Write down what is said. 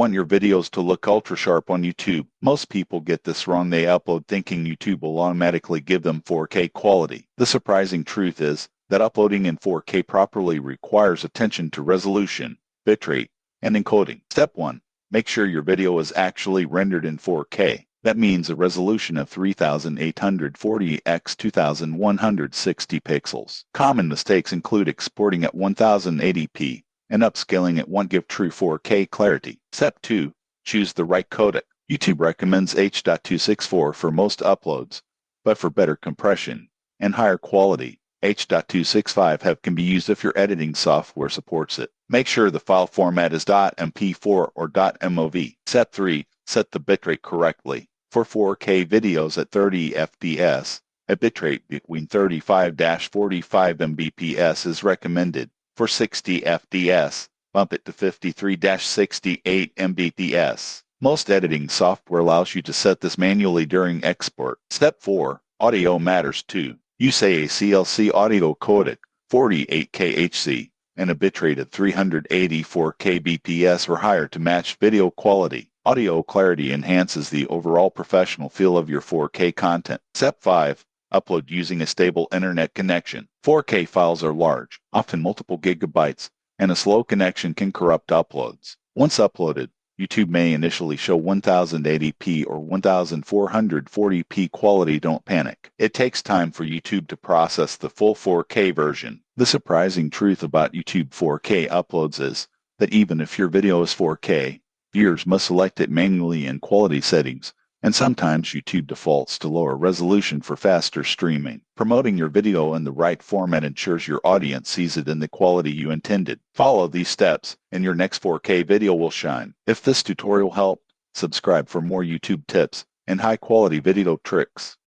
Want your videos to look ultra sharp on YouTube? Most people get this wrong. They upload thinking YouTube will automatically give them 4K quality. The surprising truth is that uploading in 4K properly requires attention to resolution, bitrate, and encoding. Step 1. Make sure your video is actually rendered in 4K. That means a resolution of 3840 x 2160 pixels. Common mistakes include exporting at 1080p and upscaling it won't give true 4K clarity. Step 2. Choose the right codec. YouTube recommends H.264 for most uploads, but for better compression and higher quality, H.265 can be used if your editing software supports it. Make sure the file format is .mp4 or .mov. Step 3. Set the bitrate correctly. For 4K videos at 30 fps, a bitrate between 35-45 Mbps is recommended. For 60 fps, bump it to 53-68 Mbps. Most editing software allows you to set this manually during export. Step 4. Audio matters too. Use a CLC audio codec, 48K HC, and a bitrate of 384 kbps or higher to match video quality. Audio clarity enhances the overall professional feel of your 4K content. Step 5. Upload using a stable internet connection. 4K files are large, often multiple gigabytes, and a slow connection can corrupt uploads. Once uploaded, YouTube may initially show 1080p or 1440p quality. Don't panic. It takes time for YouTube to process the full 4K version. The surprising truth about YouTube 4K uploads is that even if your video is 4K, viewers must select it manually in quality settings, and sometimes YouTube defaults to lower resolution for faster streaming. Promoting your video in the right format ensures your audience sees it in the quality you intended. Follow these steps, and your next 4K video will shine. If this tutorial helped, subscribe for more YouTube tips and high-quality video tricks.